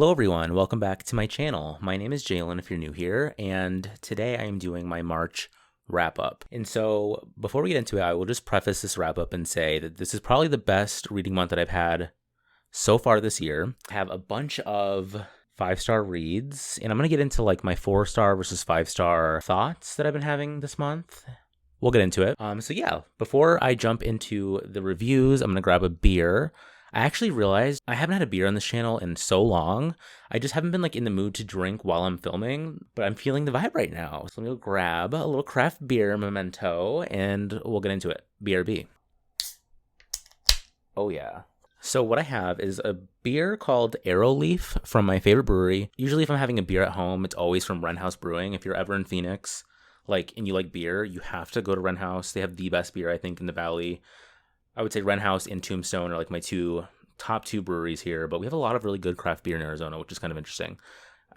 Hello everyone, welcome back to my channel. My name is Jalen if you're new here, and today I am doing my March wrap-up. And so before we get into it, I will just preface this wrap-up and say that this is probably the best reading month that I've had so far this year. I have a bunch of 5-star reads, and I'm going to get into like my 4-star versus 5-star thoughts that I've been having this month. We'll get into it. So yeah, before I jump into the reviews, I'm going to grab a beer. I actually realized I haven't had a beer on this channel in so long. I just haven't been like in the mood to drink while I'm filming, but I'm feeling the vibe right now. So let me go grab a little craft beer memento and we'll get into it. BRB. Oh yeah. So what I have is a beer called Arrowleaf from my favorite brewery. Usually if I'm having a beer at home, it's always from Wren House Brewing. If you're ever in Phoenix, and you like beer, you have to go to Wren House. They have the best beer, I think, in the Valley. I would say Wren House and Tombstone are like my top two breweries here, but we have a lot of really good craft beer in Arizona, which is kind of interesting.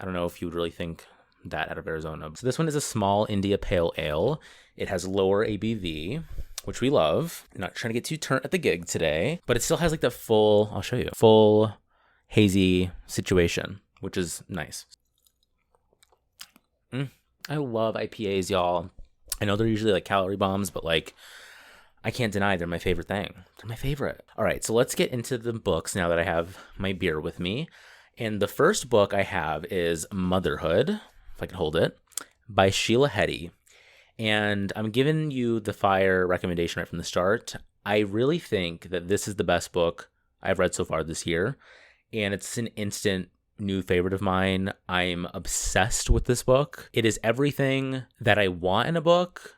I don't know if you would really think that out of Arizona. So this one is a small India Pale Ale. It has lower ABV, which we love. I'm not trying to get too turnt at the gig today, but it still has like the I'll show you, full hazy situation, which is nice. I love IPAs, y'all. I know they're usually like calorie bombs, but like, I can't deny they're my favorite thing. They're my favorite. All right, so let's get into the books now that I have my beer with me. And the first book I have is Motherhood, if I can hold it, by Sheila Heti. And I'm giving you the fire recommendation right from the start. I really think that this is the best book I've read so far this year. And it's an instant new favorite of mine. I'm obsessed with this book. It is everything that I want in a book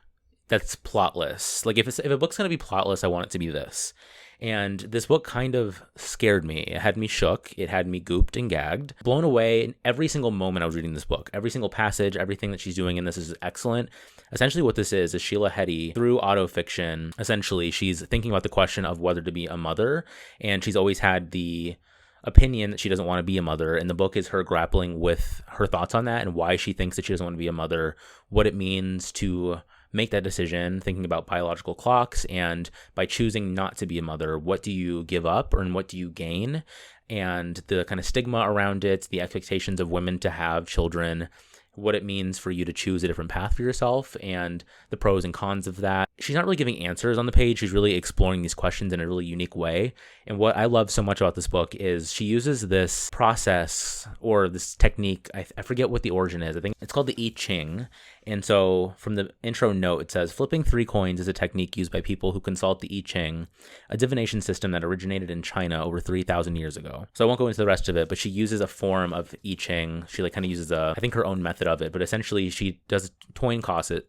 that's plotless. Like if a book's going to be plotless, I want it to be this. And this book kind of scared me. It had me shook. It had me gooped and gagged, blown away in every single moment I was reading this book. Every single passage, everything that she's doing in this is excellent. Essentially what this is Sheila Heti, through autofiction, essentially she's thinking about the question of whether to be a mother. And she's always had the opinion that she doesn't want to be a mother, and the book is her grappling with her thoughts on that and why she thinks that she doesn't want to be a mother, what it means to make that decision, thinking about biological clocks, and by choosing not to be a mother, what do you give up and what do you gain, and the kind of stigma around it, the expectations of women to have children, what it means for you to choose a different path for yourself, and the pros and cons of that. She's not really giving answers on the page. She's really exploring these questions in a really unique way. And what I love so much about this book is she uses this process or this technique. I forget what the origin is. I think it's called the I Ching. And so from the intro note, it says, flipping 3 coins is a technique used by people who consult the I Ching, a divination system that originated in China over 3,000 years ago. So I won't go into the rest of it, but she uses a form of I Ching. She kind of uses I think her own method of it, but essentially she does coin tosses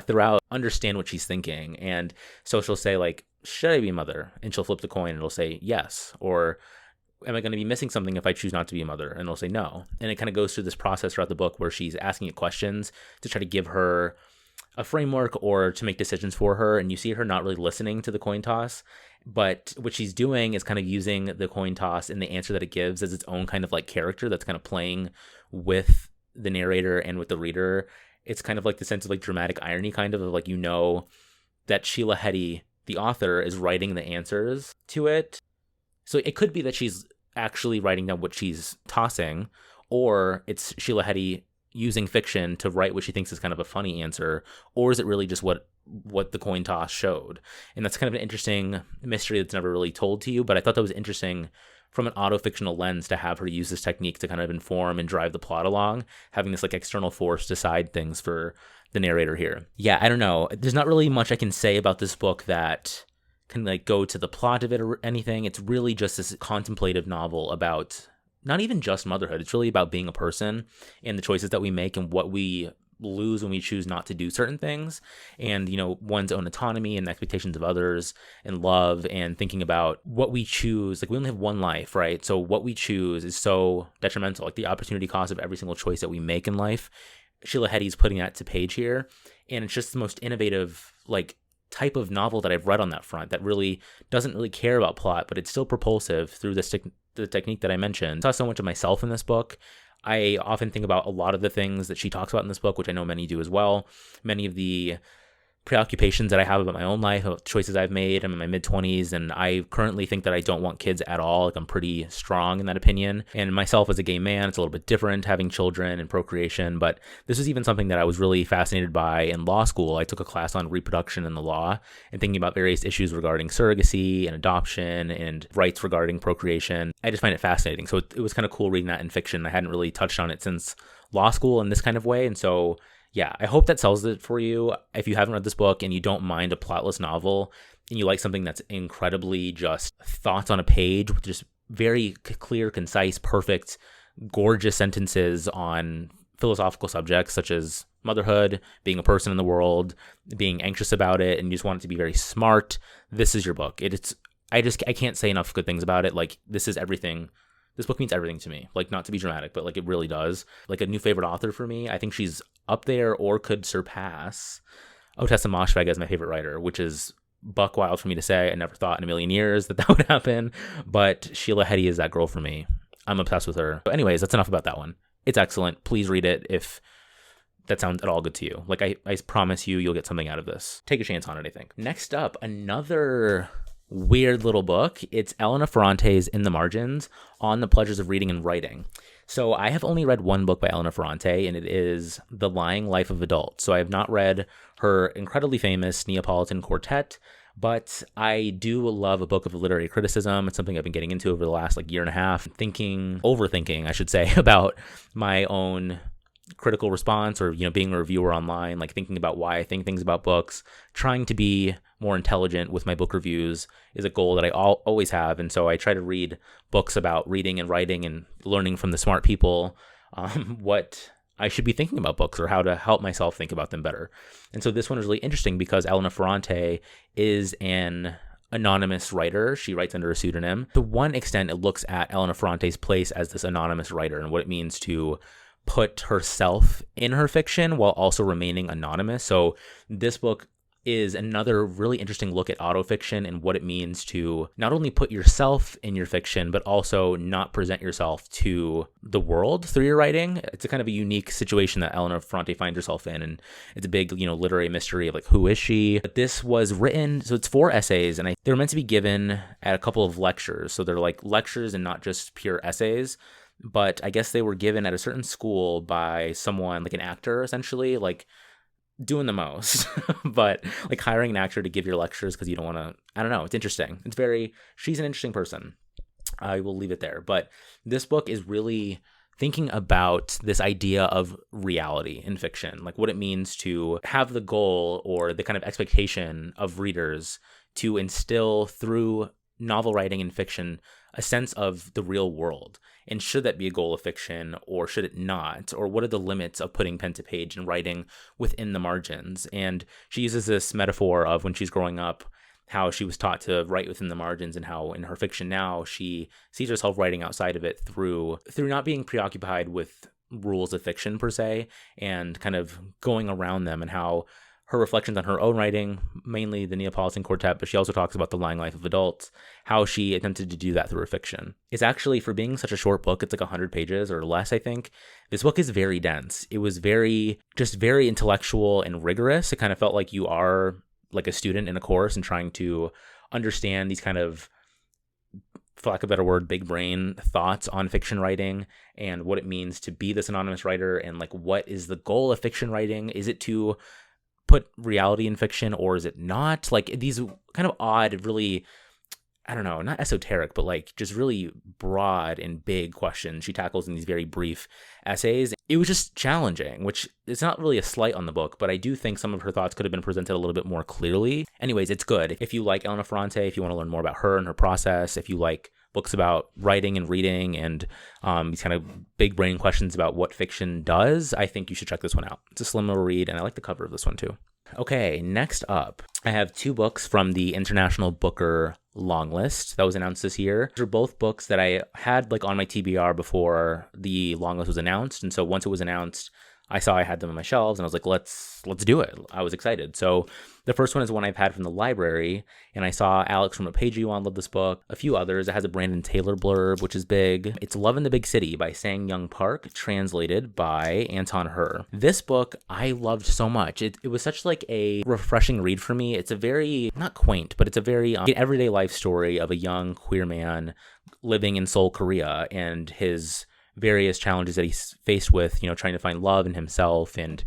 throughout, understand what she's thinking. And so she'll say like, should I be a mother? And she'll flip the coin and it'll say yes. Or am I going to be missing something if I choose not to be a mother? And it'll say no. And it kind of goes through this process throughout the book where she's asking it questions to try to give her a framework or to make decisions for her. And you see her not really listening to the coin toss, but what she's doing is kind of using the coin toss and the answer that it gives as its own kind of like character that's kind of playing with the narrator and with the reader. It's kind of like the sense of like dramatic irony kind of like, that Sheila Heti, the author, is writing the answers to it. So it could be that she's actually writing down what she's tossing, or it's Sheila Heti using fiction to write what she thinks is kind of a funny answer, or is it really just what the coin toss showed? And that's kind of an interesting mystery that's never really told to you, but I thought that was interesting from an auto-fictional lens to have her use this technique to kind of inform and drive the plot along, having this like external force decide things for the narrator here. Yeah, I don't know. There's not really much I can say about this book that can like go to the plot of it or anything. It's really just this contemplative novel about not even just motherhood. It's really about being a person and the choices that we make and what we lose when we choose not to do certain things, and one's own autonomy and expectations of others and love, and thinking about what we choose. Like, we only have one life, right? So what we choose is so detrimental, like the opportunity cost of every single choice that we make in life. Sheila Heti's putting that to page here, and it's just the most innovative like type of novel that I've read on that front, that really doesn't really care about plot, but it's still propulsive through the technique that I mentioned. I saw so much of myself in this book. I often think about a lot of the things that she talks about in this book, which I know many do as well. Many of the preoccupations that I have about my own life, about choices I've made. I'm in my mid-20s, and I currently think that I don't want kids at all. Like, I'm pretty strong in that opinion. And myself as a gay man, it's a little bit different having children and procreation, but this was even something that I was really fascinated by in law school. I took a class on reproduction in the law and thinking about various issues regarding surrogacy and adoption and rights regarding procreation. I just find it fascinating. So it was kind of cool reading that in fiction. I hadn't really touched on it since law school in this kind of way. And so yeah, I hope that sells it for you. If you haven't read this book and you don't mind a plotless novel and you like something that's incredibly just thoughts on a page with just very clear, concise, perfect, gorgeous sentences on philosophical subjects such as motherhood, being a person in the world, being anxious about it, and you just want it to be very smart, this is your book. I can't say enough good things about it. Like, this is everything. This book means everything to me. Like, not to be dramatic, but like it really does. Like, a new favorite author for me. I think she's up there or could surpass Otessa Moshfegh as my favorite writer, which is buck wild for me to say. I never thought in a million years that would happen, but Sheila Heti is that girl for me. I'm obsessed with her. But anyways, that's enough about that one. It's excellent. Please read it if that sounds at all good to you. Like, I promise you'll get something out of this. Take a chance on it, I think. Next up, another weird little book. It's Elena Ferrante's In the Margins on the Pleasures of Reading and Writing. So I have only read one book by Elena Ferrante, and it is The Lying Life of Adults. So I have not read her incredibly famous Neapolitan Quartet, but I do love a book of literary criticism. It's something I've been getting into over the last year and a half, overthinking, I should say, about my own critical response or, being a reviewer online, like thinking about why I think things about books, trying to be more intelligent with my book reviews is a goal that I always have. And so I try to read books about reading and writing and learning from the smart people what I should be thinking about books or how to help myself think about them better. And so this one is really interesting because Elena Ferrante is an anonymous writer. She writes under a pseudonym. To one extent, it looks at Elena Ferrante's place as this anonymous writer and what it means to put herself in her fiction while also remaining anonymous. So this book is another really interesting look at autofiction and what it means to not only put yourself in your fiction, but also not present yourself to the world through your writing. It's a kind of a unique situation that Elena Ferrante finds herself in, and it's a big, literary mystery of who is she? But this was written, so it's 4 essays, and they were meant to be given at a couple of lectures. So they're lectures and not just pure essays. But I guess they were given at a certain school by someone, an actor, essentially, doing the most, but hiring an actor to give your lectures because you don't want to, I don't know. It's interesting. She's an interesting person. I will leave it there. But this book is really thinking about this idea of reality in fiction, what it means to have the goal or the kind of expectation of readers to instill through novel writing and fiction a sense of the real world. And should that be a goal of fiction or should it not? Or what are the limits of putting pen to page and writing within the margins? And she uses this metaphor of when she's growing up, how she was taught to write within the margins and how in her fiction now she sees herself writing outside of it through not being preoccupied with rules of fiction per se and kind of going around them, and how her reflections on her own writing, mainly the Neapolitan Quartet, but she also talks about The Lying Life of Adults, how she attempted to do that through her fiction. It's actually, for being such a short book, it's 100 pages or less, I think. This book is very dense. It was very intellectual and rigorous. It kind of felt like you are a student in a course and trying to understand these kind of, for lack of a better word, big brain thoughts on fiction writing and what it means to be this anonymous writer and what is the goal of fiction writing? Is it to put reality in fiction or is it not? These kind of odd, really, I don't know, not esoteric, but just really broad and big questions she tackles in these very brief essays. It was just challenging, which is not really a slight on the book, but I do think some of her thoughts could have been presented a little bit more clearly. Anyways, it's good. If you like Elena Ferrante, if you want to learn more about her and her process, if you like books about writing and reading and these kind of big brain questions about what fiction does, I think you should check this one out. It's a slim little read, and I like the cover of this one too. Okay, next up, I have 2 books from the International Booker long list that was announced this year. These are both books that I had on my TBR before the long list was announced, and so once it was announced, I saw I had them on my shelves, and I was like, let's do it. I was excited. So the first one is one I've had from the library, and I saw Alex from A Page You On loved this book. A few others. It has a Brandon Taylor blurb, which is big. It's Love in the Big City by Sang Young Park, translated by Anton Her. This book I loved so much. It was such like a refreshing read for me. It's a very, not quaint, but it's a very everyday life story of a young queer man living in Seoul, Korea, and his various challenges that he's faced with, trying to find love in himself and,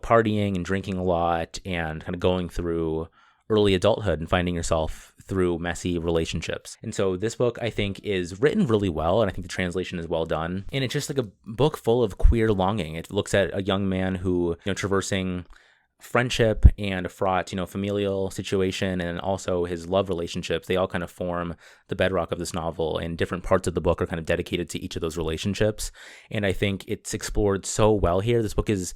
partying and drinking a lot and kind of going through early adulthood and finding yourself through messy relationships. And so this book, I think, is written really well, and I think the translation is well done. And it's just like a book full of queer longing. It looks at a young man who, traversing friendship and a fraught, familial situation, and also his love relationships. They all kind of form the bedrock of this novel, and different parts of the book are kind of dedicated to each of those relationships. And I think it's explored so well here. This book is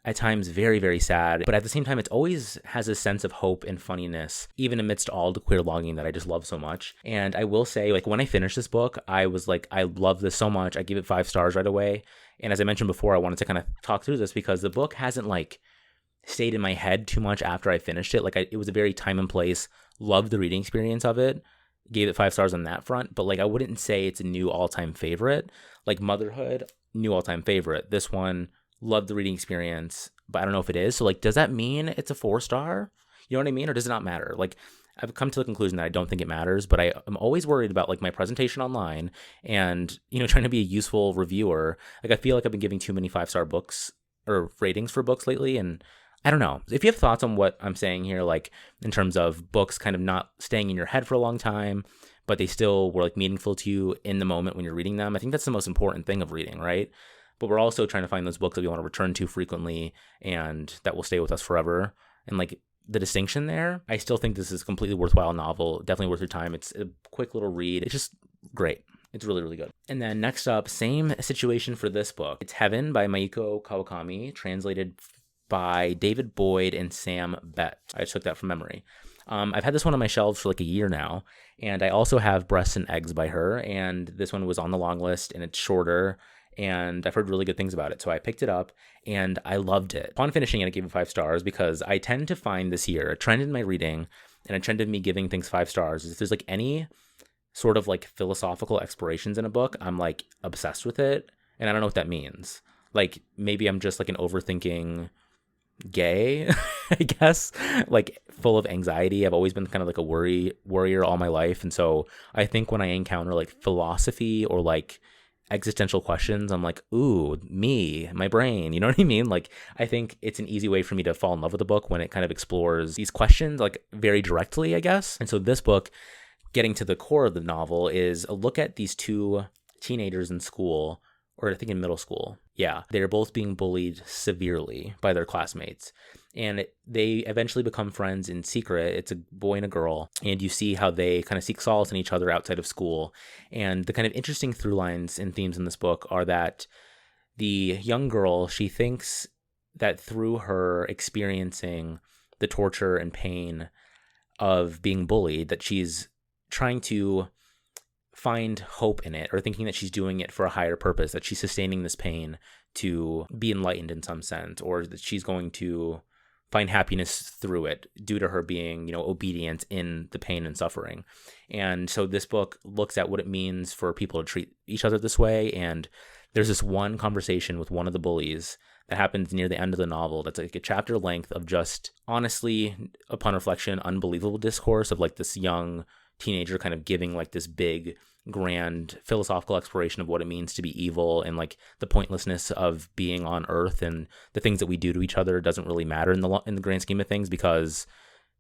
at times very, very sad, but at the same time, it always has a sense of hope and funniness, even amidst all the queer longing that I just love so much. And I will say, like, when I finished this book, I was like, I love this so much. I gave it 5 stars right away. And as I mentioned before, I wanted to kind of talk through this because the book hasn't like stayed in my head too much after I finished it. Like, it was a very time and place, loved the reading experience of it, gave it 5 stars on that front, but like, I wouldn't say it's a new all-time favorite. Like Motherhood, new all-time favorite. This one, loved the reading experience, but I don't know if it is. So like, does that mean it's a 4-star? You know what I mean? Or does it not matter? Like, I've come to the conclusion that I don't think it matters, but I'm always worried about like my presentation online and, trying to be a useful reviewer. Like, I feel like I've been giving too many 5-star books or ratings for books lately, and I don't know. If you have thoughts on what I'm saying here, like in terms of books kind of not staying in your head for a long time, but they still were like meaningful to you in the moment when you're reading them, I think that's the most important thing of reading, right? But we're also trying to find those books that we want to return to frequently and that will stay with us forever. And like the distinction there, I still think this is a completely worthwhile novel, definitely worth your time. It's a quick little read. It's just great. It's really, really good. And then next up, same situation for this book. It's Heaven by Maiko Kawakami, translated by David Boyd and Sam Bett. I just took that from memory. I've had this one on my shelves for like a year now, and I also have Breasts and Eggs by her, and this one was on the long list, and it's shorter, and I've heard really good things about it, so I picked it up, and I loved it. Upon finishing it, I gave it 5 stars, because I tend to find this year a trend in my reading, and a trend of me giving things 5 stars, is if there's like any sort of like philosophical explorations in a book, I'm like obsessed with it, and I don't know what that means. Like, maybe I'm just like an overthinking gay, I guess, like full of anxiety. I've always been kind of like a worrier all my life, and so I think when I encounter like philosophy or like existential questions, I'm like, ooh, me, my brain, you know what I mean? Like, I think it's an easy way for me to fall in love with a book when it kind of explores these questions like very directly, I guess. And so this book, getting to the core of the novel, is a look at these 2 teenagers in school, or I think in middle school. Yeah, they're both being bullied severely by their classmates. And they eventually become friends in secret. It's a boy and a girl. And you see how they kind of seek solace in each other outside of school. And the kind of interesting through lines and themes in this book are that the young girl, she thinks that through her experiencing the torture and pain of being bullied, that she's trying to find hope in it, or thinking that she's doing it for a higher purpose, that she's sustaining this pain to be enlightened in some sense, or that she's going to find happiness through it due to her being, obedient in the pain and suffering. And so this book looks at what it means for people to treat each other this way. And there's this one conversation with one of the bullies that happens near the end of the novel that's like a chapter length of just, honestly, upon reflection, unbelievable discourse of like this young teenager kind of giving like this big grand philosophical exploration of what it means to be evil, and like the pointlessness of being on Earth, and the things that we do to each other doesn't really matter in the grand scheme of things, because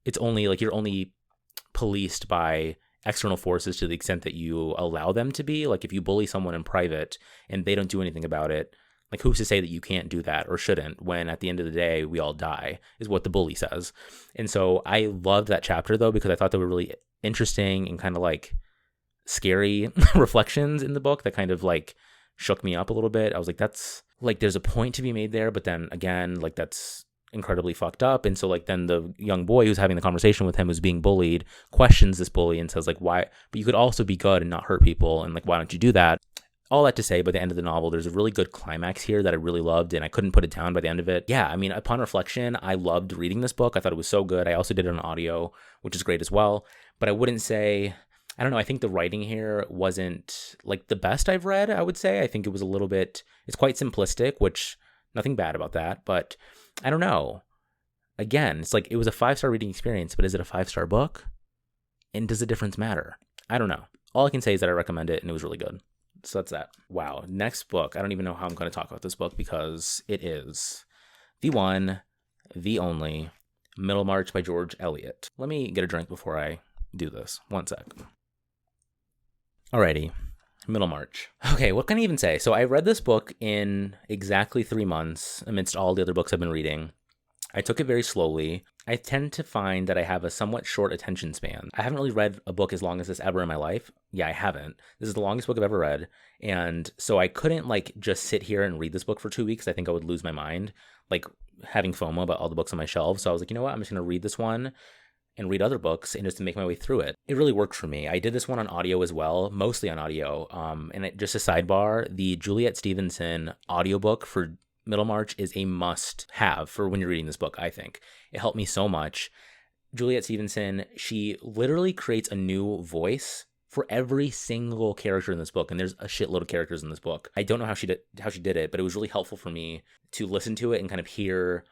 it's only like you're only policed by external forces to the extent that you allow them to be. Like, if you bully someone in private and they don't do anything about it, like, who's to say that you can't do that or shouldn't, when at the end of the day we all die, is what the bully says. And so I loved that chapter though, because I thought they were really interesting and kind of like scary reflections in the book that kind of like shook me up a little bit. I was like, that's like, there's a point to be made there, but then again, like, that's incredibly fucked up. And so like, then the young boy who's having the conversation with him, who's being bullied, questions this bully and says like, why, but you could also be good and not hurt people, and like, why don't you do that? all that to say, by the end of the novel, there's a really good climax here that I really loved, and I couldn't put it down by the end of it. Yeah, I mean, upon reflection, I loved reading this book. I thought it was so good. I also did it on audio, which is great as well. But I wouldn't say, I don't know, I think the writing here wasn't like the best I've read, I would say. I think it was a little bit, it's quite simplistic, which nothing bad about that. But I don't know. Again, it's like it was a 5-star reading experience, but is it a 5-star book? And does the difference matter? I don't know. All I can say is that I recommend it, and it was really good. So that's that. Wow. Next book. I don't even know how I'm going to talk about this book because it is the one, the only, Middlemarch by George Eliot. Let me get a drink before I do this. One sec. Alrighty. Middlemarch. Okay, what can I even say? So I read this book in exactly 3 months amidst all the other books I've been reading. I took it very slowly. I tend to find that I have a somewhat short attention span. I haven't really read a book as long as this ever in my life. Yeah, I haven't. This is the longest book I've ever read. And so I couldn't like just sit here and read this book for 2 weeks. I think I would lose my mind, like having FOMO about all the books on my shelves. So I was like, you know what? I'm just going to read this one and read other books and just to make my way through it. It really worked for me. I did this one on audio as well, mostly on audio. Just a sidebar, the Juliet Stevenson audiobook for Middlemarch is a must-have for when you're reading this book, I think. It helped me so much. Juliet Stevenson, she literally creates a new voice for every single character in this book, and there's a shitload of characters in this book. I don't know how she did it, but it was really helpful for me to listen to it and kind of hear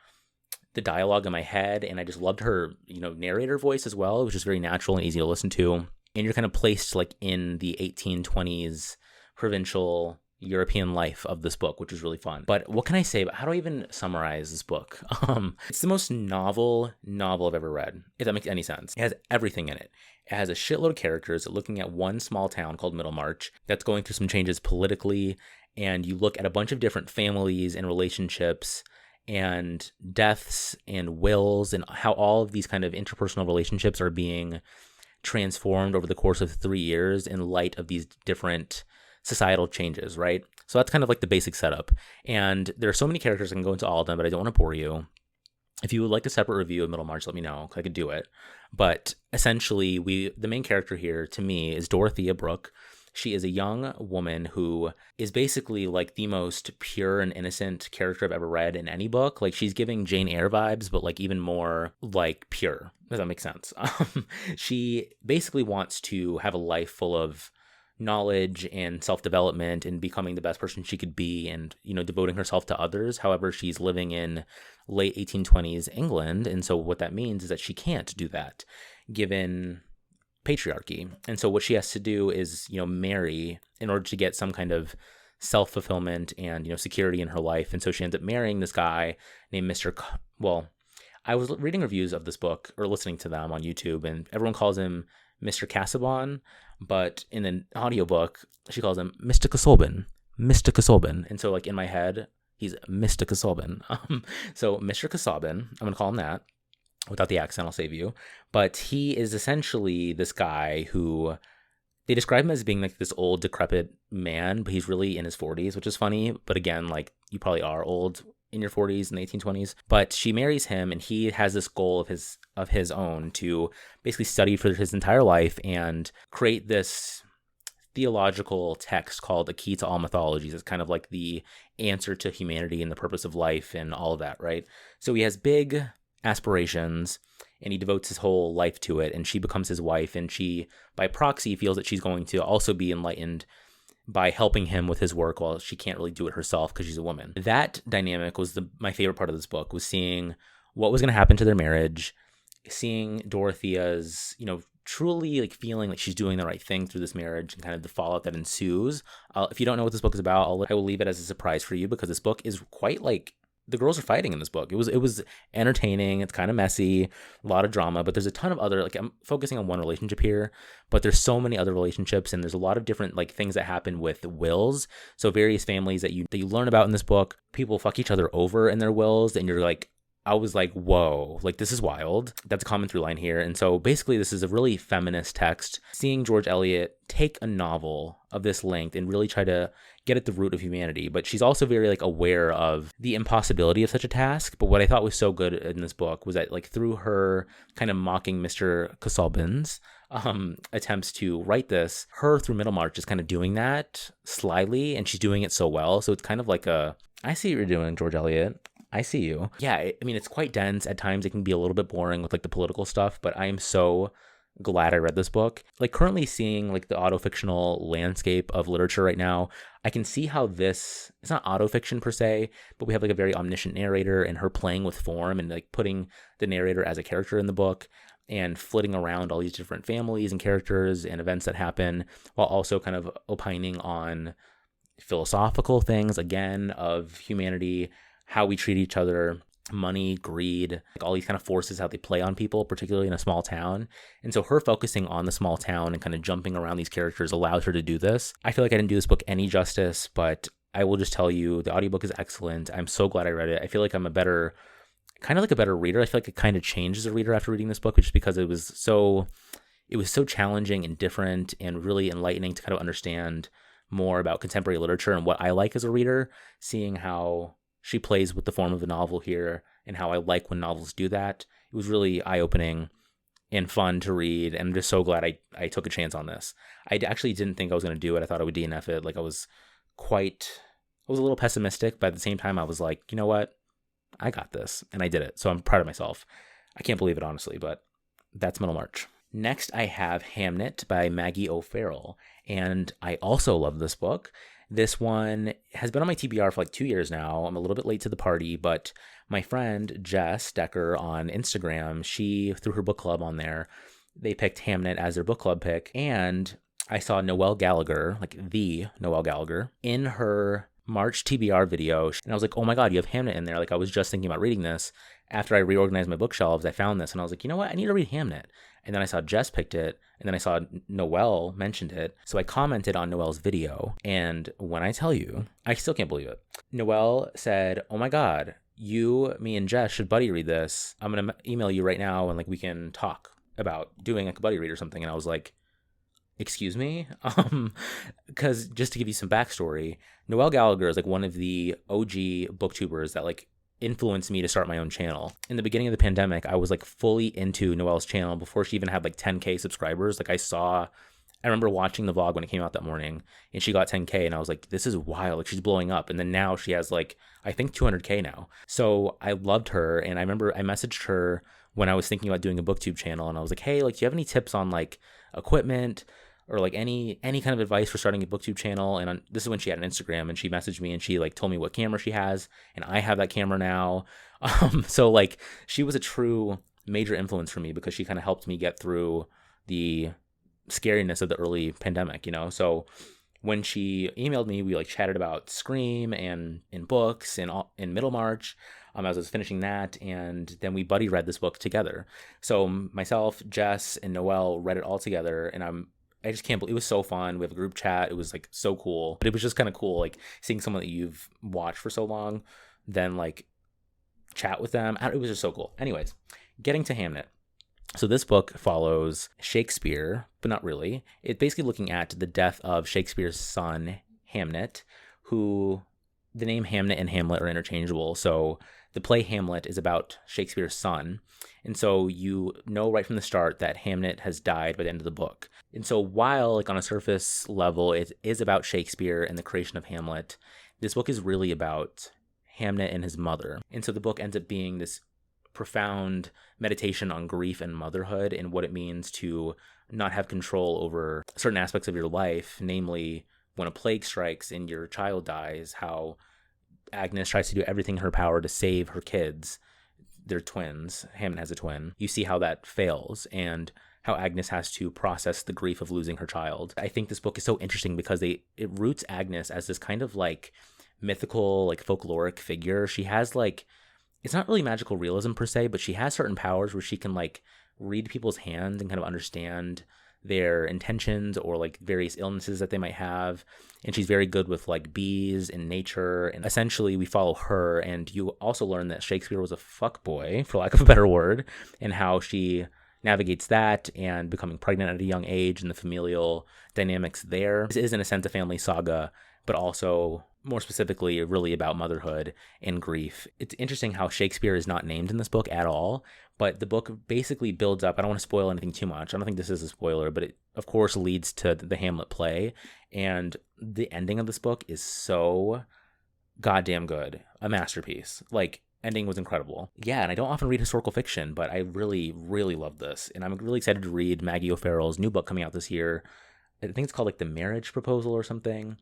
the dialogue in my head, and I just loved her, narrator voice as well. It was just very natural and easy to listen to, and you're kind of placed like in the 1820s provincial European life of this book, which is really fun. But what can I say about how do I even summarize this book? It's the most novel I've ever read, if that makes any sense. It has everything in it. It has a shitload of characters looking at one small town called Middlemarch that's going through some changes politically, and you look at a bunch of different families and relationships and deaths and wills and how all of these kind of interpersonal relationships are being transformed over the course of 3 years in light of these different societal changes, right? So that's kind of like the basic setup. And there are so many characters, I can go into all of them, but I don't want to bore you. If you would like a separate review of Middlemarch, let me know. I could do it. But essentially, the main character here, to me, is Dorothea Brooke. She is a young woman who is basically like the most pure and innocent character I've ever read in any book. Like she's giving Jane Eyre vibes, but like even more like pure. Does that make sense? She basically wants to have a life full of knowledge and self-development and becoming the best person she could be and, devoting herself to others. However, she's living in late 1820s England. And so what that means is that she can't do that given patriarchy. And so what she has to do is, marry in order to get some kind of self-fulfillment and, security in her life. And so she ends up marrying this guy named I was reading reviews of this book or listening to them on YouTube, and everyone calls him Mr. Casaubon, but in an audiobook, she calls him Mr. Casaubon. Mr. Casaubon. And so like in my head, he's Mr. Casaubon. So Mr. Casaubon, I'm going to call him that. Without the accent, I'll save you. But he is essentially this guy who they describe him as being like this old, decrepit man, but he's really in his 40s, which is funny. But again, like you probably are old in your 40s in the 1820s. But she marries him, and he has this goal of his own to basically study for his entire life and create this theological text called A Key to All Mythologies. It's kind of like the answer to humanity and the purpose of life and all of that, right? So he has big aspirations, and he devotes his whole life to it, and she becomes his wife, and she, by proxy, feels that she's going to also be enlightened by helping him with his work while she can't really do it herself because she's a woman. That dynamic was my favorite part of this book, was seeing what was going to happen to their marriage, seeing Dorothea's, truly like feeling like she's doing the right thing through this marriage and kind of the fallout that ensues. If you don't know what this book is about, I will leave it as a surprise for you because this book is quite like, the girls are fighting in this book. It was entertaining. It's kind of messy, a lot of drama, but there's a ton of other, like I'm focusing on one relationship here, but there's so many other relationships, and there's a lot of different like things that happen with wills. So various families that you learn about in this book, people fuck each other over in their wills, and you're like, I was like, whoa, like this is wild. That's a common through line here. And so basically this is a really feminist text. Seeing George Eliot take a novel of this length and really try to get at the root of humanity. But she's also very like aware of the impossibility of such a task. But what I thought was so good in this book was that like through her kind of mocking Mr. Casaubon's attempts to write this, her through Middlemarch is kind of doing that slyly, and she's doing it so well. So it's kind of like I see what you're doing, George Eliot. I see you. Yeah, I mean, it's quite dense. At times it can be a little bit boring with like the political stuff, but I am so glad I read this book. Like currently seeing like the auto-fictional landscape of literature right now, I can see how it's not auto-fiction per se, but we have like a very omniscient narrator and her playing with form and like putting the narrator as a character in the book and flitting around all these different families and characters and events that happen while also kind of opining on philosophical things, again, of humanity, how we treat each other, money, greed, like all these kind of forces, how they play on people, particularly in a small town. And so her focusing on the small town and kind of jumping around these characters allows her to do this. I feel like I didn't do this book any justice, but I will just tell you the audiobook is excellent. I'm so glad I read it. I feel like I'm a better reader. I feel like it kind of changed as a reader after reading this book, just because it was so challenging and different and really enlightening to kind of understand more about contemporary literature and what I like as a reader, seeing how she plays with the form of a novel here and how I like when novels do that. It was really eye-opening and fun to read, and I'm just so glad I took a chance on this. I actually didn't think I was going to do it. I thought I would DNF it. Like I was a little pessimistic, but at the same time I was like, you know what? I got this, and I did it. So I'm proud of myself. I can't believe it, honestly, but that's Middlemarch. Next, I have Hamnet by Maggie O'Farrell, and I also love this book. This one has been on my TBR for like 2 years now. I'm a little bit late to the party, but my friend Jess Decker on Instagram, she threw her book club on there. They picked Hamnet as their book club pick, and I saw Noelle Gallagher, like the Noelle Gallagher, in her March TBR video, and I was like, oh my god, you have Hamnet in there. Like I was just thinking about reading this. After I reorganized my bookshelves, I found this, and I was like, you know what? I need to read Hamnet. And then I saw Jess picked it, and then I saw Noelle mentioned it. So I commented on Noelle's video, and when I tell you, I still can't believe it. Noelle said, oh my god, you, me, and Jess should buddy read this. I'm going to email you right now, and like we can talk about doing like a buddy read or something. And I was like, excuse me? Because just to give you some backstory, Noelle Gallagher is like one of the OG booktubers that like influenced me to start my own channel. In the beginning of the pandemic, I was like fully into Noelle's channel before she even had like 10K subscribers. Like I remember watching the vlog when it came out that morning, and she got 10K, and I was like, this is wild. Like she's blowing up. And then now she has like, I think 200K now. So I loved her. And I remember I messaged her when I was thinking about doing a booktube channel, and I was like, hey, like, do you have any tips on like equipment or like any kind of advice for starting a booktube channel? And this is when she had an Instagram, and she messaged me and she like told me what camera she has, and I have that camera now. So like she was a true major influence for me because she kind of helped me get through the scariness of the early pandemic, you know? So when she emailed me, we like chatted about Scream and in books and in Middlemarch, as I was finishing that, and then we buddy read this book together. So myself, Jess, and Noelle read it all together, and I just can't believe it was so fun. We have a group chat. It was like so cool. But it was just kind of cool, like seeing someone that you've watched for so long, then like chat with them. It was just so cool. Anyways, getting to Hamnet. So this book follows Shakespeare, but not really. It's basically looking at the death of Shakespeare's son, Hamnet, who the name Hamnet and Hamlet are interchangeable. So the play Hamlet is about Shakespeare's son. And so you know right from the start that Hamnet has died by the end of the book. And so while like on a surface level, it is about Shakespeare and the creation of Hamlet, this book is really about Hamnet and his mother. And so the book ends up being this profound meditation on grief and motherhood and what it means to not have control over certain aspects of your life, namely when a plague strikes and your child dies, how Agnes tries to do everything in her power to save her kids. They're twins. Hamnet has a twin. You see how that fails and how Agnes has to process the grief of losing her child. I think this book is so interesting because it roots Agnes as this kind of like mythical, like folkloric figure. She has like, it's not really magical realism per se, but she has certain powers where she can like read people's hands and kind of understand their intentions or like various illnesses that they might have. And she's very good with like bees and nature. And essentially we follow her, and you also learn that Shakespeare was a fuckboy, for lack of a better word, and how she navigates that and becoming pregnant at a young age and the familial dynamics there. This is in a sense a family saga, but also more specifically really about motherhood and grief. It's interesting how Shakespeare is not named in this book at all, but the book basically builds up. I don't want to spoil anything too much. I don't think this is a spoiler, but it of course leads to the Hamlet play, and the ending of this book is so goddamn good. A masterpiece. Like, ending was incredible. Yeah, and I don't often read historical fiction, but I really, really love this. And I'm really excited to read Maggie O'Farrell's new book coming out this year. I think it's called like The Marriage Proposal or something.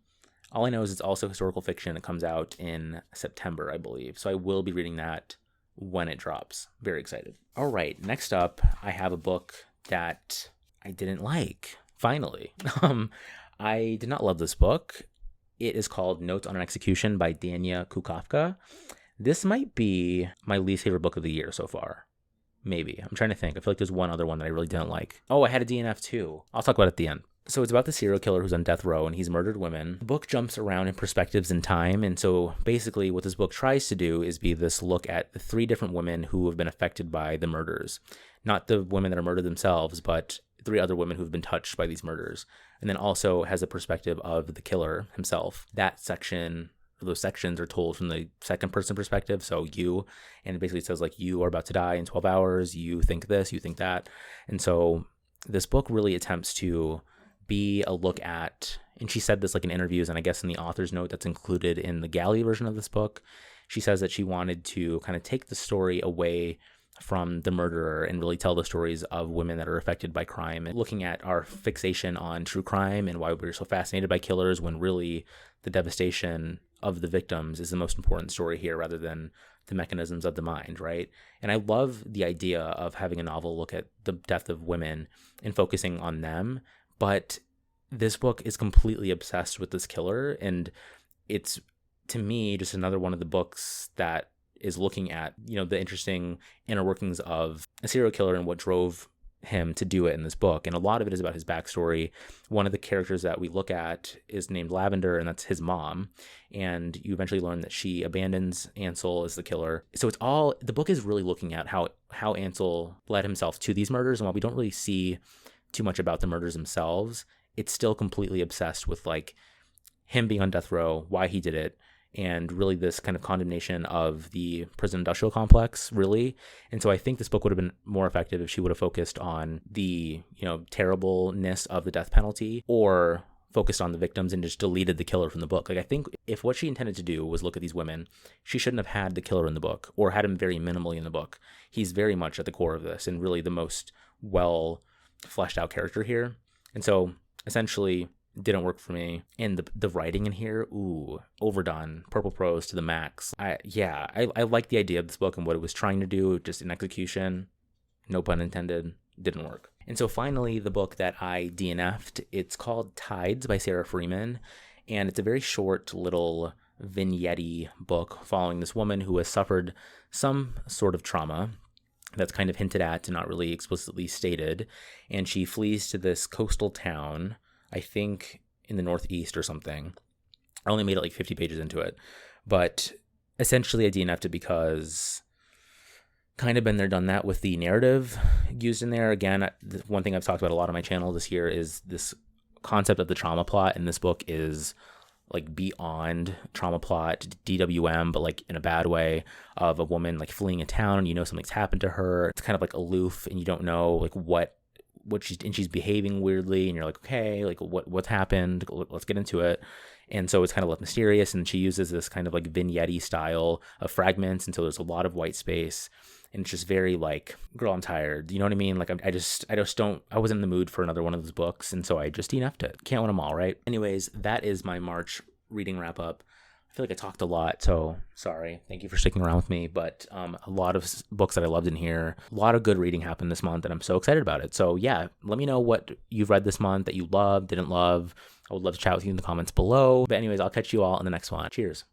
All I know is it's also historical fiction. It comes out in September, I believe. So I will be reading that when it drops. Very excited. All right, next up, I have a book that I didn't like, finally. I did not love this book. It is called Notes on an Execution by Dania Kukafka. This might be my least favorite book of the year so far. Maybe. I'm trying to think. I feel like there's one other one that I really didn't like. Oh, I had a DNF too. I'll talk about it at the end. So it's about the serial killer who's on death row and he's murdered women. The book jumps around in perspectives in time. And so basically what this book tries to do is be this look at the 3 different women who have been affected by the murders. Not the women that are murdered themselves, but 3 other women who've been touched by these murders. And then also has a perspective of the killer himself. Those sections are told from the second person perspective. So you, and it basically says like, you are about to die in 12 hours. You think this, you think that. And so this book really attempts to be a look at, and she said this like in interviews, and I guess in the author's note that's included in the galley version of this book, she says that she wanted to kind of take the story away from the murderer and really tell the stories of women that are affected by crime, and looking at our fixation on true crime and why we're so fascinated by killers when really the devastation of the victims is the most important story here rather than the mechanisms of the mind, right? And I love the idea of having a novel look at the death of women and focusing on them, but this book is completely obsessed with this killer, and it's, to me, just another one of the books that is looking at, the interesting inner workings of a serial killer and what drove him to do it in this book. And a lot of it is about his backstory. One of the characters that we look at is named Lavender, and that's his mom. And you eventually learn that she abandons Ansel as the killer. So the book is really looking at how Ansel led himself to these murders. And while we don't really see too much about the murders themselves, it's still completely obsessed with like him being on death row, why he did it, and really this kind of condemnation of the prison industrial complex, really. And so I think this book would have been more effective if she would have focused on the, terribleness of the death penalty, or focused on the victims and just deleted the killer from the book. Like, I think if what she intended to do was look at these women, she shouldn't have had the killer in the book, or had him very minimally in the book. He's very much at the core of this and really the most well fleshed out character here. And so essentially didn't work for me. And the writing in here, overdone, purple prose to the max. I like the idea of this book and what it was trying to do, just in execution, no pun intended, didn't work. And so finally, the book that I DNF'd, it's called Tides by Sarah Freeman, and it's a very short little vignette book following this woman who has suffered some sort of trauma that's kind of hinted at and not really explicitly stated, and she flees to this coastal town, I think in the Northeast or something. I only made it like 50 pages into it, but essentially I DNF'd it because kind of been there, done that with the narrative used in there. Again, one thing I've talked about a lot on my channel this year is this concept of the trauma plot, and this book is like beyond trauma plot, DWM, but like in a bad way, of a woman like fleeing a town, something's happened to her. It's kind of like aloof, and you don't know like what she's behaving weirdly, and you're like, okay, like what's happened? Let's get into it. And so it's kind of left mysterious, and she uses this kind of like vignette style of fragments, and so there's a lot of white space, and it's just very like, girl, I'm tired. You know what I mean? Like I wasn't in the mood for another one of those books, and so I just DNF'd it. Can't win them all, right? Anyways, that is my March reading wrap up. I feel like I talked a lot, so sorry. Thank you for sticking around with me, but a lot of books that I loved in here. A lot of good reading happened this month, and I'm so excited about it. So yeah, let me know what you've read this month that you loved, didn't love. I would love to chat with you in the comments below. But anyways, I'll catch you all in the next one. Cheers.